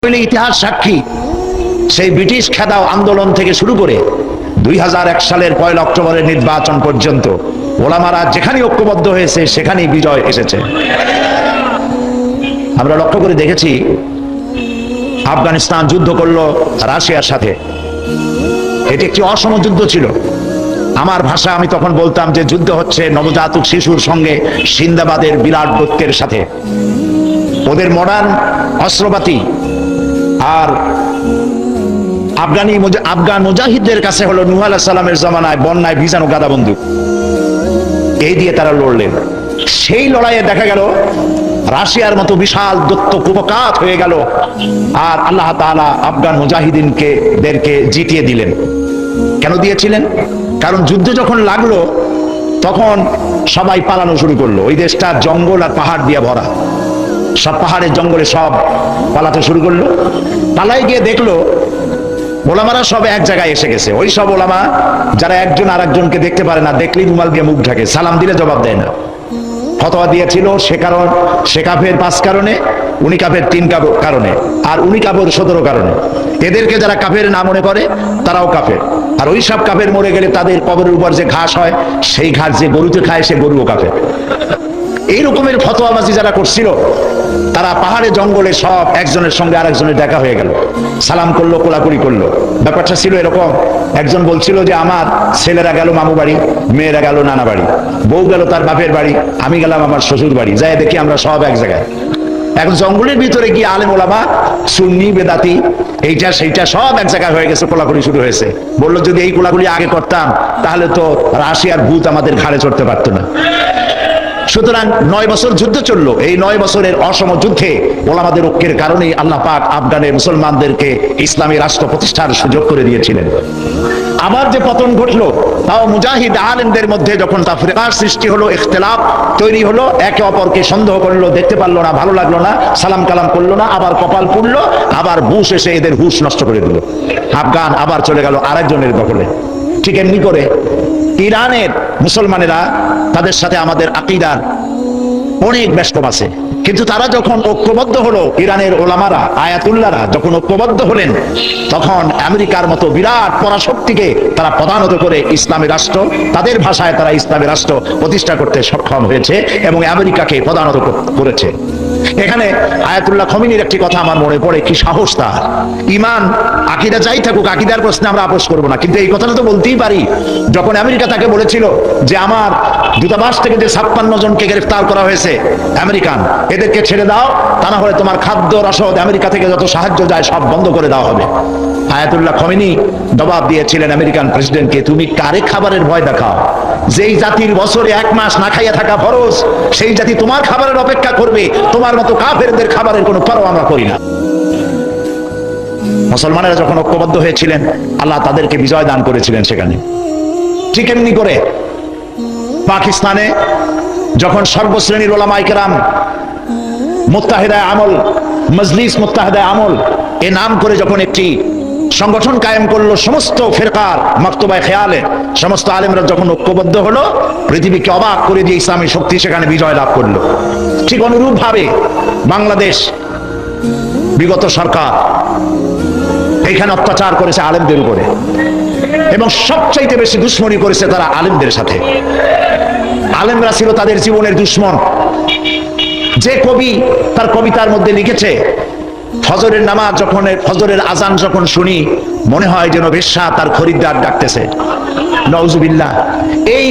ইতিহাস সাক্ষী সেই ব্রিটিশ খেদাও আন্দোলন থেকে শুরু করে 2001 সালের 1 অক্টোবরের নির্বাচন পর্যন্ত ওলামারা যেখানে ঐক্যবদ্ধ হয়েছে সেখানেই বিজয় এসেছে। আমরা লক্ষ্য করে দেখেছি আফগানিস্তান যুদ্ধ করলো রাশিয়ার সাথে, এটি একটি অসম যুদ্ধ ছিল। আমার ভাষা আমি তখন বলতাম যে যুদ্ধ হচ্ছে নবজাতক শিশুর সঙ্গে সিন্দাবাদের বিরাট দৈত্যের সাথে। ওদের মডার্ন অস্ত্রপাতি আর আফগান মুজাহিদদের কাছে হলো নূহ আলাইহিস সালামের জামানায় বন্যায় ভিজানো গাদা বন্দুক, এই দিয়ে তারা লড়লেন। সেই লড়াইয়ে দেখা গেল রাশিয়ার মতো বিশাল দৈত্য কুপকাত হয়ে গেল, আর আল্লাহ তাআলা আফগান মুজাহিদিনদেরকে জিতিয়ে দিলেন। কেন দিয়েছিলেন? কারণ যুদ্ধ যখন লাগলো তখন সবাই পালানো শুরু করলো। ওই দেশটা জঙ্গল আর পাহাড় দিয়ে ভরা, সব পাহাড়ের জঙ্গলে সব পালাতে শুরু করলো। পালাই গিয়ে দেখলো ওলামারা সব এক জায়গায় এসে গেছে। ওই সব ওলামা যারা একজন আর একজনকে দেখতে পারে না, দেখলেই রুমাল দিয়ে মুখ ঢাকে, সালাম দিলে জবাব দেয় না। ফতোয়া দিয়েছিল সে কাফের 5 কারণে, উনি কাফের 3 কারণে, আর উনি কাফের 17 কারণে। এদেরকে যারা কাফের না মনে করে তারাও কাফের। আর ওই সব কাফের মরে গেলে তাদের কবরের উপর যে ঘাস হয় সেই ঘাস যে গরুতে খায় সে গরুও কাফের। এই রকমের ফতোয়াবাজি যারা করছিল তারা পাহাড়ে জঙ্গলে সব একজনের সঙ্গে আরেকজনের দেখা হয়ে গেল, সালাম করলো, কোলাকুলি করলো। ব্যাপারটা ছিল এরকম, একজন বলছিল যে আমার ছেলেরা গেল মামু বাড়ি, মেয়েরা গেল নানা বাড়ি, বউ গেল তার বাপের বাড়ি, আমি গেলাম আমার শ্বশুর বাড়ি, যাই দেখি আমরা সব এক জায়গায়। এখন জঙ্গলের ভিতরে গিয়ে আলেম ওলামা, সুন্নি বেদাতি, এইটা সেইটা সব এক জায়গায় হয়ে গেছে, কোলাকুলি শুরু হয়েছে। বললো যদি এই কোলাকুলি আগে করতাম তাহলে তো রাশিয়ার ভূত আমাদের ঘাড়ে চড়তে পারতো না। সুতরাং 9 বছর যুদ্ধ চললো। এই 9 বছরের অসম যুদ্ধে ওলামাদের ঐক্যের কারণেই আল্লাহ পাক আফগানের মুসলমানদেরকে ইসলামী রাষ্ট্র প্রতিষ্ঠার সুযোগ করে দিয়েছিলেন। আবার যে পতন ঘটলো তাও মুজাহিদ আলেমদের মধ্যে যখন তাফরিকার সৃষ্টি হলো, ইখতিলাফ তৈরি হলো, একে অপরকে সন্দেহ করলো, দেখতে পারলো না, ভালো লাগলো না, সালাম কালাম করলো না, আবার কপাল পুড়লো, আবার বুশ এসে এদের হুশ নষ্ট করে দিল। আফগান আবার চলে গেল আরেকজনের দখলে। ঠিক এমনি করে ইরানের মুসলমানেরা, তাদের সাথে আমাদের আকীদার অনেক ব্যস্তম আছে, কিন্তু তারা যখন ঐক্যবদ্ধ হলো, ইরানের ওলামারা আয়াতুল্লাহরা যখন ঐক্যবদ্ধ হলেন, তখন আমেরিকার মতো বিরাট পরাশক্তিকে তারা প্রধানত করে ইসলামী রাষ্ট্র, তাদের ভাষায় তারা ইসলামী রাষ্ট্র প্রতিষ্ঠা করতে সক্ষম হয়েছে এবং আমেরিকাকে প্রধানত করেছে। এখানে আয়াতুল্লাহ খমিনীর একটি কথা আমার মনে পড়ে, কি সাহস তার! ইমান আকীদা যাই থাকুক, আকীদার প্রশ্নে আমরা আপোষ করবো না, কিন্তু এই কথাটা তো বলতেই পারি। যখন আমেরিকা তাকে বলেছিল যে আমার দূতাবাস থেকে যে 56 জনকে গ্রেফতার করা হয়েছে আমেরিকান, এদেরকে ছেড়ে দাও, তা না হলে তোমার খাদ্য রসদ আমেরিকা থেকে যত সাহায্য যায় সব বন্ধ করে দেওয়া হবে। আয়াতুল্লাহ খমিনী জবাব দিয়েছিলেন আমেরিকান প্রেসিডেন্টকে, তুমি কারে খাবারের ভয় দেখাও? যেই জাতির বছরে 1 মাস না খাইয়া থাকা ফরজ, সেই জাতি তোমার খাবারের অপেক্ষা করবে? তোমার মতো কাফেরদের খাবারের কোনো পরোয়া আমরা করি না। মুসলমানেরা যখন ঐক্যবদ্ধ হয়েছিলেন, আল্লাহ তাদেরকে বিজয় দান করেছিলেন সেখানে। ঠিক এমনি করে পাকিস্তানে যখন সর্বশ্রেণীর ওলামায়ে কেরাম মুত্তাহিদা আমল, মজলিস মুত্তাহিদা আমল এ নাম করে যখন একটি সংগঠন কায়েম করলো, সমস্ত ফিরকার মাকতুবায়ে খেয়ালে সমস্ত আলেমরা যখন ঐক্যবদ্ধ হলো, পৃথিবীকে অবাক করে দিয়ে ইসলামী শক্তি সেখানে বিজয় লাভ করলো। ঠিক অনুরূপ ভাবে বাংলাদেশ বিগত সরকার এখানে অত্যাচার করেছে আলেমদের উপরে, এবং সবচাইতে বেশি দুশ্মনী করেছে তারা আলেমদের সাথে। আলেমরা ছিল তাদের জীবনের দুশ্মন। যে কবি তার কবিতার মধ্যে লিখেছে, ফজরের নামাজ যখন, ফজরের আজান যখন শুনি মনে হয় যেন বেশ্যা তার খরিদ্দার ডাকতেছে। নাউজুবিল্লাহ। এই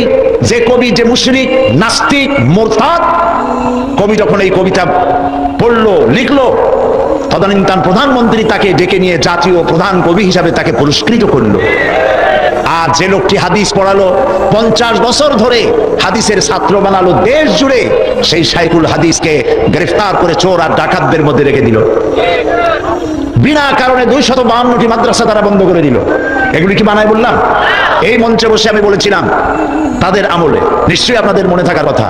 যে কবি, যে মুশরিক, নাস্তিক, মুরতাদ কবি যখন এই কবিতা পড়লো, লিখলো, তদানীন্তন প্রধানমন্ত্রী তাকে ডেকে নিয়ে জাতীয় প্রধান কবি হিসাবে তাকে পুরস্কৃত করলো। আর যে লোকটি হাদিস পড়ালো, 50 বছর ধরে হাদিসের ছাত্র বানালো দেশ জুড়ে, সেই শাইখুল হাদিসকে গ্রেফতার করে চোর আর ডাকাতদের মধ্যে রেখে দিল। বিনা কারণে 252টি মাদ্রাসা তারা বন্ধ করে দিল। এগুলি কি বানায় বললাম? এই মঞ্চে বসে আমি বলেছিলাম তাদের আমলে, নিশ্চয়ই আপনাদের মনে থাকার কথা,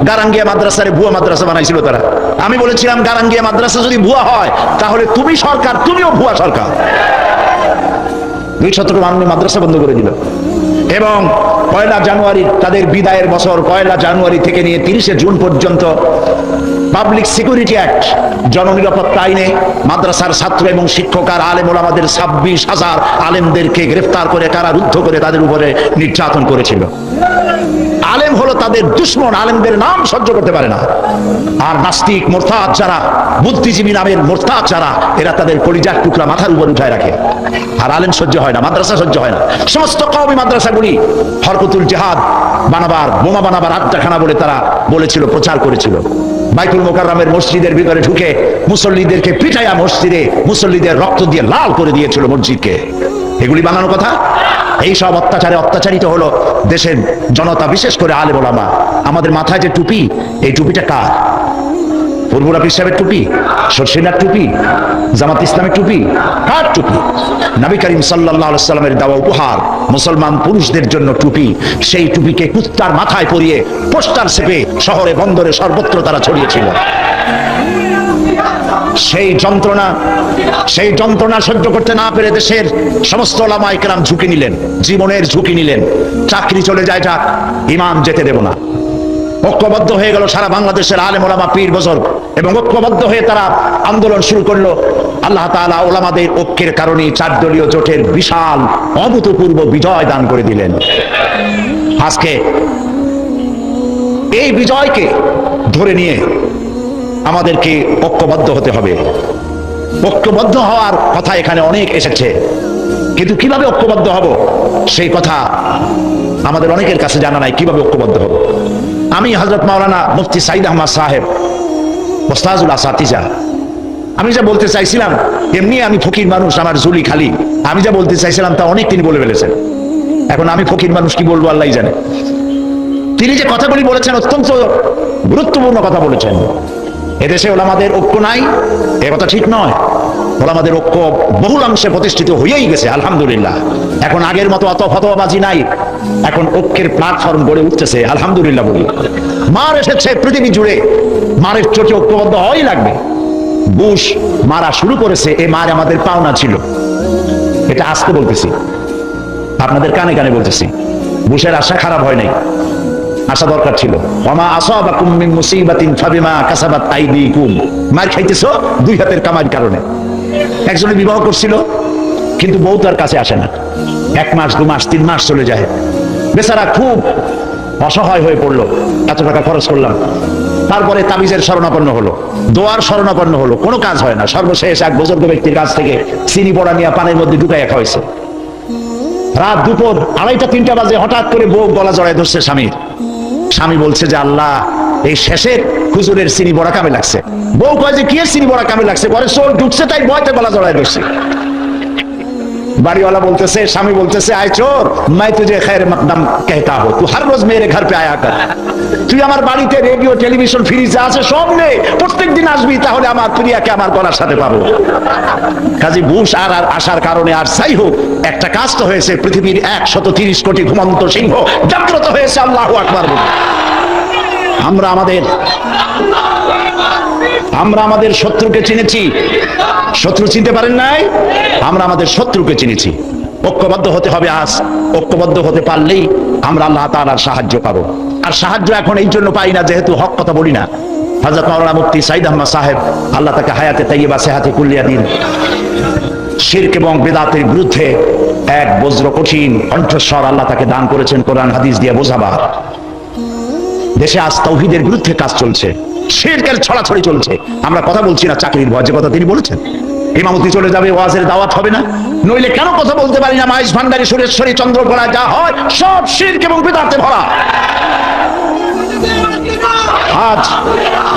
গারাঙ্গিয়া মাদ্রাসারে ভুয়া মাদ্রাসা বানাইছিল তারা। আমি বলেছিলাম গারাঙ্গিয়া মাদ্রাসা যদি ভুয়া হয় তাহলে তুমি সরকার, তুমিও ভুয়া সরকার। 252 মাদ্রাসা বন্ধ করে দিল। এবং 1 জানুয়ারি তাদের বিদায়ের বছর, 1 জানুয়ারি থেকে নিয়ে 30 জুন পর্যন্ত পাবলিক সিকিউরিটি অ্যাক্ট, জননিরাপত্তা আইনে মাদ্রাসার ছাত্র এবং শিক্ষক আর আলেম ওলামাদের 26,000 আলেমদেরকে গ্রেফতার করে কারারুদ্ধ করে তাদের উপরে নির্যাতন করেছিল। আলেম হলো তাদের দুশ্মন, আলেমদের নাম সহ্য করতে পারে না। আর নাস্তিক মোরতাদ যারা, বুদ্ধিজীবী নামের মোরতাদ যারা, এরা তাদের কলিজার টুকরা মাথার উপর উঠায় রাখে। আর আলেম সহ্য হয় না, মাদ্রাসা সহ্য হয় না। সমস্ত কওমি মাদ্রাসাগুলি হরকতুল জিহাদ বানাবার, বোমা বানাবার আড্ডাখানা বলে তারা বলেছিল, প্রচার করেছিল। বাইতুল মোকাররমের মসজিদের ভিতরে ঢুকে মুসল্লিদেরকে পিটাইয়া মসজিদে মুসল্লিদের রক্ত দিয়ে লাল করে দিয়েছিল মসজিদকে। এগুলি বানানো কথা। এই সব অত্যাচারে অত্যাচারিত হলো দেশের জনতা, বিশেষ করে আলেম ওলামা। আমাদের মাথায় যে টুপি, এই টুপিটা কার? ফুরফুরা পীর সাহেবের টুপি, শর্ষিনার টুপি, জামাত ইসলামের টুপি, কার টুপি? নবী করিম সাল্লাল্লাহু আলাইহি সাল্লামের দেওয়া উপহার, মুসলমান পুরুষদের জন্য টুপি। সেই টুপিকে কুত্তার মাথায় পরিয়ে পোস্টার চেপে শহরে বন্দরে সর্বত্র তারা ছড়িয়েছিল। সেই যন্ত্রণা সহ্য করতে না পেরে দেশের সমস্ত ওলামা ইকরাম ঝুঁকি নিলেন, জীবনের ঝুঁকি নিলেন। চাকরি চলে যায় যাক, ইমান যেতে দেব না। ঐক্যবদ্ধ হয়ে গেল সারা বাংলাদেশের আলেম ওলামা, পীর বুজুর্গ, এবং ঐক্যবদ্ধ হয়ে তারা আন্দোলন শুরু করলো। আল্লাহ তাআলা ওলামাদের ঐক্যের কারণে 4 দলীয় জোটের বিশাল অভূতপূর্ব বিজয় দান করে দিলেন। আজকে এই বিজয়কে ধরে নিয়ে আমাদেরকে ঐক্যবদ্ধ হতে হবে। ঐক্যবদ্ধ হওয়ার কথা এখানে অনেক এসেছে, কিন্তু কিভাবে ঐক্যবদ্ধ হব সেই কথা আমাদের অনেকের কাছে জানা নাই। কিভাবে ঐক্যবদ্ধ হব? আমি হযরত মাওলানা মুফতি সাঈদ আহমদ সাহেব, ওস্তাজুল আসাতিজা, আমি যা বলতে চাইছিলাম, এমনি আমি ফকির মানুষ, আমার ঝুলি খালি, আমি যা বলতে চাইছিলাম তা অনেক তিনি বলে ফেলেছেন। এখন আমি ফকির মানুষ, কি বলবো আল্লাহই জানে। তিনি যে কথাগুলি বলেছেন অত্যন্ত গুরুত্বপূর্ণ কথা বলেছেন। এদেশে ওলামাদের ঐক্য নাই, এ কথা ঠিক নয়। ওলামাদের ঐক্য বহুলাংশে প্রতিষ্ঠিত হয়েই গেছে, আলহামদুলিল্লাহ। এখন আগের মতো অত ফতোয়াবাজি নাই, এখন ঐক্যের প্ল্যাটফর্ম গড়ে উঠতেছে, আলহামদুলিল্লাহ বলি। মার এসেছে পৃথিবী জুড়ে, মারের চোখে ঐক্যবদ্ধ হওয়াই লাগবে। বুশ মারা শুরু করেছে, এ মার আমাদের পাওনা ছিল। এটা আজকে বলতেছি, আপনাদের কানে কানে বলতেছি। বুশের আশা খারাপ হয় নাই, আশা দরকার ছিল। ওয়ামা আসাবাকুম মিন মুসিবাতিন ফাবিমা কাসাবাত আইদিকুম। মার খাইতেছো 2 হাতের কামাইয়ের কারণে। একজনে বিবাহ করছিল, কিন্তু বউ তার কাছে আসে না। 1 মাস 2 মাস 3 মাস চলে যায়, বেচারা খুব অসহায় হয়ে পড়লো। এত টাকা খরচ করলাম, তারপরে তাবিজের শরণাপন্ন হলো, দোয়ার শরণাপন্ন হলো, কোনো কাজ হয় না। সর্বশেষ এক বুজুর্গ ব্যক্তির কাছ থেকে চিনি পড়া নিয়ে পানির মধ্যে ঢুকাইয়া খাওয়াইছে। রাত দুপুর 2:30-3টা বাজে হঠাৎ করে বউ গলা জড়ায় ধরছে স্বামীর। স্বামী বলছে যে আল্লাহ, এই শেষের হুজুরের চিনি বড়া কামে লাগছে। বউ কয় যে কি চিনি বড়া কামে লাগছে? পরে চোর ঢুকছে, তাই ভয়তে গলা জড়ায় ধরছে। বাড়িওয়ালা বলতেছে, স্বামী বলতেছে, আয় চোর, मैं तुझे खैर मकदम कहता हूं, तू हर रोज मेरे घर पे आया कर। তুই আমার বাড়িতে রেডিও টেলিভিশন ফ্রিজ আছে সব নে, প্রত্যেকদিন আসবি, তাহলে আমার প্রিয়াকে আমার গলার সাথে পাবো। কাজী বুশ আর আসার কারণে আর যাই হোক, একটা কাজ তো হয়েছে। পৃথিবীর 130 কোটি ঘুমন্ত সিংহ জাগ্রত হয়েছে, আল্লাহু আকবার। আমরা আমাদের শত্রুকে চিনেছি। শত্রু চিনতে পারেন নাই? আমরা আমাদের শত্রুকে চিনেছি। ঐক্যবদ্ধ হতে হবে। আজ ঐক্যবদ্ধ হতে পারলেই আমরা আল্লাহ তাআলার সাহায্য পাবো। আর সাহায্য এখন এই জন্য পাই না যেহেতু হক কথা বলি না। হযরত মাওলানা মুফতি সাঈদ আহমদ সাহেব, আল্লাহ তাকে হায়াতে তাইয়্যিবা সেহাতে কুল্লিয়া দিন, শিরক এবং বিদআতের বিরুদ্ধে এক বজ্র কঠিন কণ্ঠস্বর আল্লাহ তাকে দান করেছেন, কোরআন হাদিস দিয়ে বোঝাবার। দেশে আজ তাওহীদের বিরুদ্ধে কাজ চলছে, শিরকের ছড়াছড়ি চলছে। আমরা কথা বলছি না চাকরির ভয়, যে কথা তিনি বলেছেন। ইমামতি চলে যাবে, ওয়াজের দাওয়াত হবে না, নইলে কেন কথা বলতে পারি না? মাইজ ভান্ডারী, সুরেশ্বরী, চন্দ্রকোনা যা হয় সব শিরক এবং বিদআতে ভরা।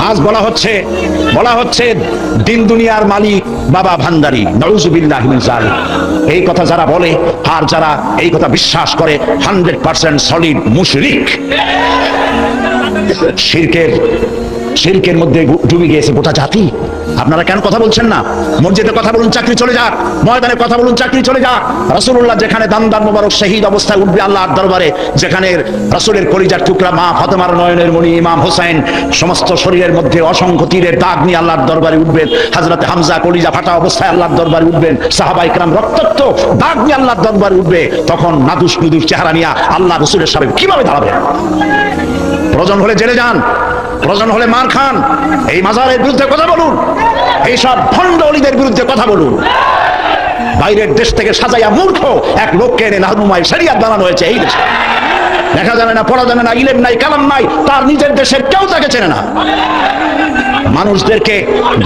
আজ বলা হচ্ছে দিন দুনিয়ার মালিক বাবা ভান্ডারী, নাউযুবিল্লাহি মিন যালিক। এই কথা যারা বলে আর যারা এই কথা বিশ্বাস করে 100% সলিড মুশরিক। শিরকের মধ্যে ডুবে গিয়েছে গোটা জাতি। আপনারা কেন কথা বলছেন না? মসজিদে কথা বলুন, চাকরি চলে যাক। ময়দানে কথা বলুন, চাকরি চলে যাক। রাসূলুল্লাহ যেখানে দান মোবারক শহীদ অবস্থায় উঠবে আল্লাহর দরবারে, যেখানে রাসূলের কলিজার টুকরা মা ফাতেমার নয়নের মণি ইমাম হোসেন সমস্ত শরীরের মধ্যে অসংখ্য তীরের দাগ নিয়ে আল্লাহর দরবারে উঠবেন, হযরত হামজা কলিজা ফাটা অবস্থায় আল্লাহর দরবারে উঠবেন, সাহাবায়ে কেরাম রক্তাক্ত দাগ নিয়ে আল্লাহর দরবারে উঠবে, তখন নাদুস নুদুস চেহারা নিয়ে আল্লাহ রাসূলের সামনে কিভাবে দাঁড়াবে? প্রয়োজন হলে জেলে যান, প্রয়োজন হলে মার খান, এই মাজারের বিরুদ্ধে কথা বলুন, এইসব ভণ্ড অলিদের বিরুদ্ধে কথা বলুন। বাইরের দেশ থেকে সাজাইয়া মূর্খ এক লোককে এনে নাহনুমায় শরিয়াত বানানো হয়েছে এই দেশে। দেখা জানে না, পড়া জানে না, ইলেম নাই, কালাম নাই, তার নিজের দেশের কেউ তাকে চেনে না। মানুষদেরকে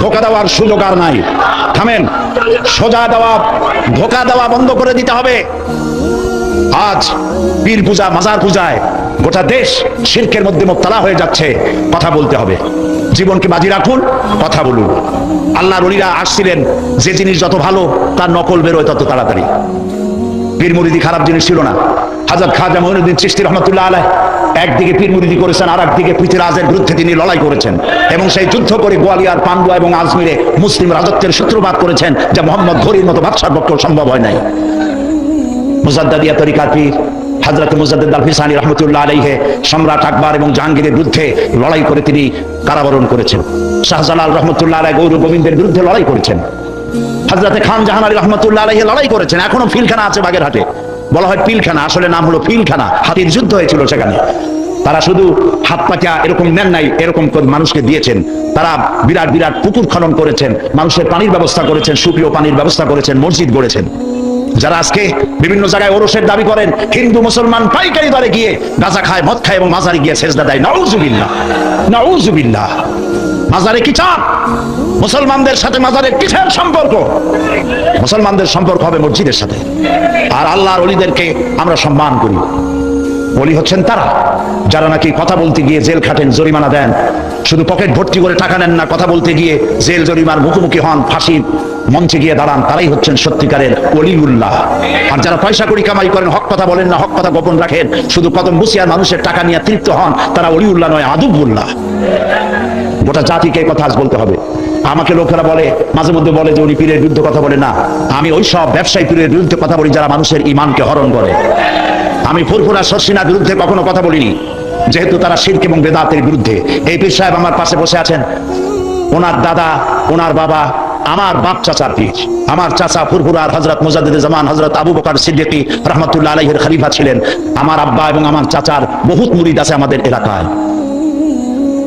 ধোঁকা দেওয়ার সুযোগ আর নাই। থামেন, সোজা দেওয়া, ধোঁকা দেওয়া বন্ধ করে দিতে হবে। আজ পীর পূজা, মাজার পূজায় গোটা দেশ শিরকের মধ্যে মুবতালা হয়ে যাচ্ছে। কথা বলতে হবে, জীবনকে বাজি রাখুন, কথা বলুন। আল্লাহর ওলিরা আসছিলেন, যে জিনিস যত ভালো তার নকল বেরোয় তত তাড়াতাড়ি। পীর মুরিদি খারাপ জিনিস ছিল না। হযরত খাজা মঈনুদ্দিন চিশতি রহমাতুল্লাহ আলাইহি একদিকে পীর মুরিদি করেছেন, আর একদিকে পৃথিরাজের বিরুদ্ধে তিনি লড়াই করেছেন এবং সেই যুদ্ধ করে গোয়ালিয়র, পান্ডুয়া এবং আজমিরে মুসলিম রাজত্বের সূত্রপাত করেছেন, যা মোহাম্মদ ঘুরির মতো বাদশার পক্ষেও সম্ভব হয় নাই। মুজাদ্দাদিয়া তরিকার পীর হযরত মুজাদ্দিদ আল-ফিসানি রহমাতুল্লাহ আলাইহি সম্রাট আকবর এবং জাহাঙ্গীরের বিরুদ্ধে লড়াই করে তিনি কারাবরণ করেছেন। শাহজালাল রহমাতুল্লাহ আলাইহি গৌর গোবিন্দের বিরুদ্ধে লড়াই করেছেন। হযরত খান জাহান আলী রহমাতুল্লাহ আলাইহি লড়াই করেছেন। এখনো ফিলখানা আছে বাগেরহাটে, বলা হয় পিলখানা, আসলে নাম হলো ফিলখানা। হাতির যুদ্ধ হয়েছিল সেখানে। তারা শুধু হাত পাকা এরকম নেন নাই, এরকম মানুষকে দিয়েছেন। তারা বিরাট বিরাট পুকুর খনন করেছেন, মানুষের পানির ব্যবস্থা করেছেন, সুপ্রিয় পানির ব্যবস্থা করেছেন, মসজিদ গড়েছেন। যারা আজকে বিভিন্ন জায়গায় ওরসের দাবি করেন, হিন্দু মুসলমান পাইকারি দরে গিয়ে গাঁজা খায়, মদ খায় এবং মাজারে গিয়ে সেজদা দেয়, নাউজুবিল্লাহ, নাউজুবিল্লাহ। মাজারে কি চান? মুসলমানদের সাথে মাজারের কিসের সম্পর্ক? মুসলমানদের সম্পর্ক হবে মসজিদের সাথে। আর আল্লাহর ওলিদেরকে আমরা সম্মান করি। ওলি হচ্ছেন তারা যারা নাকি কথা বলতে গিয়ে জেল খাটেন, জরিমানা দেন, শুধু পকেট ভর্তি করে টাকা নেন না, কথা বলতে গিয়ে জেল জরিমার মুখোমুখি হন, ফাঁসির মঞ্চে গিয়ে দাঁড়ান, তারাই হচ্ছেন সত্যিকারের ওলিউল্লাহ। আর যারা পয়সা করি কামাই করেন, হক কথা বলেন না, হক কথা গোপন রাখেন, শুধু কদম বুসিয়ার মানুষের টাকা নিয়ে তৃপ্ত হন, তারা ওলিউল্লাহ নয়, আদুবুল্লাহ। গোটা জাতিকে এই কথা আজ বলতে হবে। আমাকে লোকেরা বলে, মাঝে মধ্যে বলে যে উনি পীরের বিরুদ্ধে কথা বলে না। আমি ওই সব ব্যবসায়ী পীরের বিরুদ্ধে কথা বলি যারা মানুষের ইমানকে হরণ করে। আমি ফুরফুরা শর্ষিনার বিরুদ্ধে কখনো কথা বলিনি, যেহেতু তারা শিরক এবং বেদাতের বিরুদ্ধে। এই পীর সাহেব আমার পাশে বসে আছেন, ওনার দাদা, ওনার বাবা আমার বাপ চাচার পীর। আমার চাচা ফুরফুরার হযরত মুজাদ্দিদে জামান হযরত আবু বকর সিদ্দিকী রাহমাতুল্লাহ আলাইহির খলিফা ছিলেন। আমার আব্বা এবং আমার চাচার বহুত মুরিদ আছে আমাদের এলাকায়।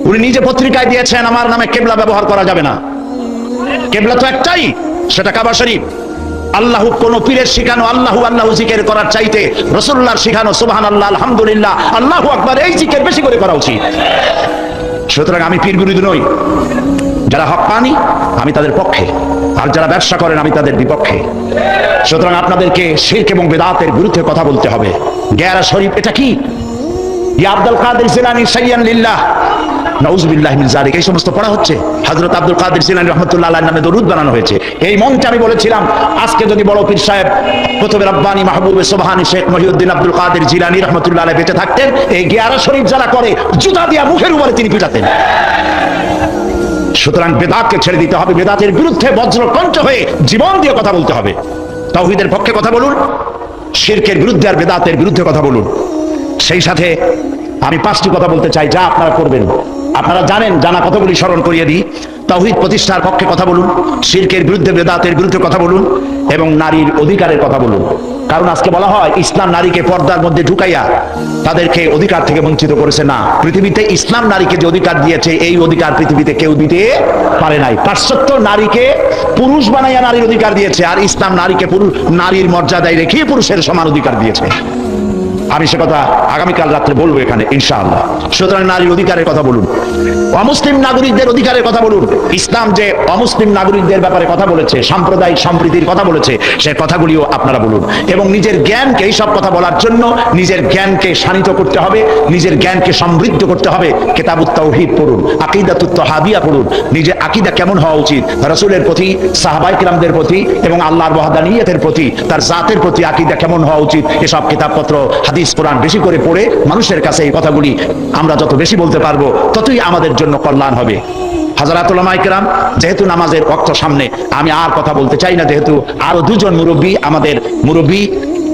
উনি নিজে পত্রিকায় দিয়েছেন আমার নামে কেবলা ব্যবহার করা যাবে না। কেবলা তো একটাই, সেটা কাবা শরীফ। আল্লাহ কোন পীরের শিখানো আল্লাহু আল্লাহু জিকির করার চাইতে রাসূলুল্লাহর শিখানো সুবহানাল্লাহ, আলহামদুলিল্লাহ, আল্লাহু আকবার এই জিকির বেশি করে করা উচিত। সুতরাং আমি পীর বিরোধী নই। যারা হক্কানি আমি তাদের পক্ষে, আর যারা ব্যবসা করেন আমি তাদের বিপক্ষে। সুতরাং আপনাদেরকে শিরক এবং বেদাতের বিরুদ্ধে কথা বলতে হবে। গেরা শরীফ এটা কি? ইয়া আব্দুল কাদের জিলানী সাইয়্যান লিল্লাহ, নাউযুবিল্লাহি মিন যালিক, এই সমস্ত পড়া হচ্ছে। হযরত আব্দুল কাদের জিলানী রাহমাতুল্লাহ আলাইহির নামে দরুদ বানানো হয়েছে। এই মঞ্চে আমি বলেছিলাম, আজকে যদি বড় পীর সাহেব কুতুবে রব্বানী মাহবুবে সুবহানী শেখ মহিউদ্দিন আব্দুল কাদের জিলানী রাহমাতুল্লাহ আলাইহি বেঁচে থাকতেন, এই গিয়ারা শরীফ যারা করে জুতা দিয়া মুখের উপরে তিনি পিটাতেন। সুতরাং বেদাতকে ছেড়ে দিতে হবে, বেদাতের বিরুদ্ধে বজ্র কণ্ঠ হয়ে জীবন দিয়ে কথা বলতে হবে। তাওহীদের পক্ষে কথা বলুন, শিরকের বিরুদ্ধে আর বেদাতের বিরুদ্ধে কথা বলুন। সেই সাথে আমি 5টি কথা বলতে চাই যা আপনারা করবেন। আপনারা জানেন, জানা কতগুলি স্মরণ করিয়ে দিই। তাওহীদ প্রতিষ্ঠার পক্ষে কথা বলুন, শিরকের বিরুদ্ধে, বেদাতের বিরুদ্ধে কথা বলুন এবং নারীর অধিকারের কথা বলুন। কারণ আজকে বলা হয় ইসলাম নারীকে পর্দার মধ্যে ঢুকাইয়া তাদেরকে অধিকার থেকে বঞ্চিত করেছে। না, পৃথিবীতে ইসলাম নারীকে যে অধিকার দিয়েছে এই অধিকার পৃথিবীতে কেউ দিতে পারে নাই। পাশ্চাত্য নারীকে পুরুষ বানাইয়া নারীর অধিকার দিয়েছে, আর ইসলাম নারীকে নারীর মর্যাদায় রেখে পুরুষের সমান অধিকার দিয়েছে। আমি সে কথা আগামীকাল রাত্রে বলবো এখানে ইনশাআল্লাহ। সুতরাং নারীর অধিকারের কথা বলুন, অমুসলিম নাগরিকদের অধিকারের কথা বলুন। ইসলাম যে অমুসলিম নাগরিকদের ব্যাপারে কথা বলেছে, সাম্প্রদায়িক সম্প্রীতির কথা বলেছে, সেই কথাগুলিও আপনারা বলুন। এবং নিজের জ্ঞানকে, এই সব কথা বলার জন্য নিজের জ্ঞানকে শানিত করতে হবে, নিজের জ্ঞানকে সমৃদ্ধ করতে হবে। কিতাবুত তাওহীদ পড়ুন, আকীদাতুত তাহাবিয়া পড়ুন। নিজের আকীদা কেমন হওয়া উচিত, রাসূলের প্রতি, সাহাবায়ে কিরামদের প্রতি এবং আল্লাহর ওয়াহদানিয়তের প্রতি, তার জাতের প্রতি আকীদা কেমন হওয়া উচিত, এসব কিতাবপত্র, হাদিস, কোরআন বেশি করে পড়ে মানুষের কাছে এই কথাগুলি আমরা যত বেশি বলতে পারবো ততই আমাদের জন্য কল্যাণ হবে। হযরত উলামায়ে কেরাম, যেহেতু নামাজের ওয়াক্ত সামনে, আমি আর কথা বলতে চাই না, যেহেতু আরো 2জন মুরব্বী, আমাদের মুরব্বী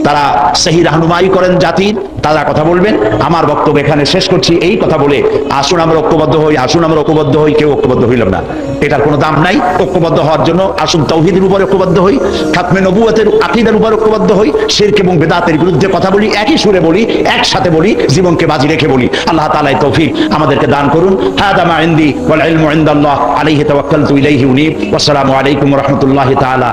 তারা সহি রাহনুমাই করেন জাতির, তারা কথা বলবেন। আমার বক্তব্য এখানে শেষ করছি এই কথা বলে, আসুন আমরা ঐক্যবদ্ধ হই, আসুন আমরা ঐক্যবদ্ধ হই। কেউ ঐক্যবদ্ধ হইলাম না, এটার কোনো দাম নাই। ঐক্যবদ্ধ হওয়ার জন্য আসুন তাওহীদের উপর ঐক্যবদ্ধ হই, খাতমে নবুয়তের আকীদার উপর ঐক্যবদ্ধ হই, শিরক এবং বিদআতের বিরুদ্ধে কথা বলি, একই সুরে বলি, একসাথে বলি, জীবনকে বাজি রেখে বলি। আল্লাহ তাআলা তৌফিক আমাদেরকে দান করুন। হাদা মা ইনদি ওয়াল ইলমু ইনদাল্লাহ আলাইহি তাওয়াক্কালতু ইলাইহি উনীব। ওয়াসসালামু আলাইকুম ওয়া রাহমাতুল্লাহি তাআলা।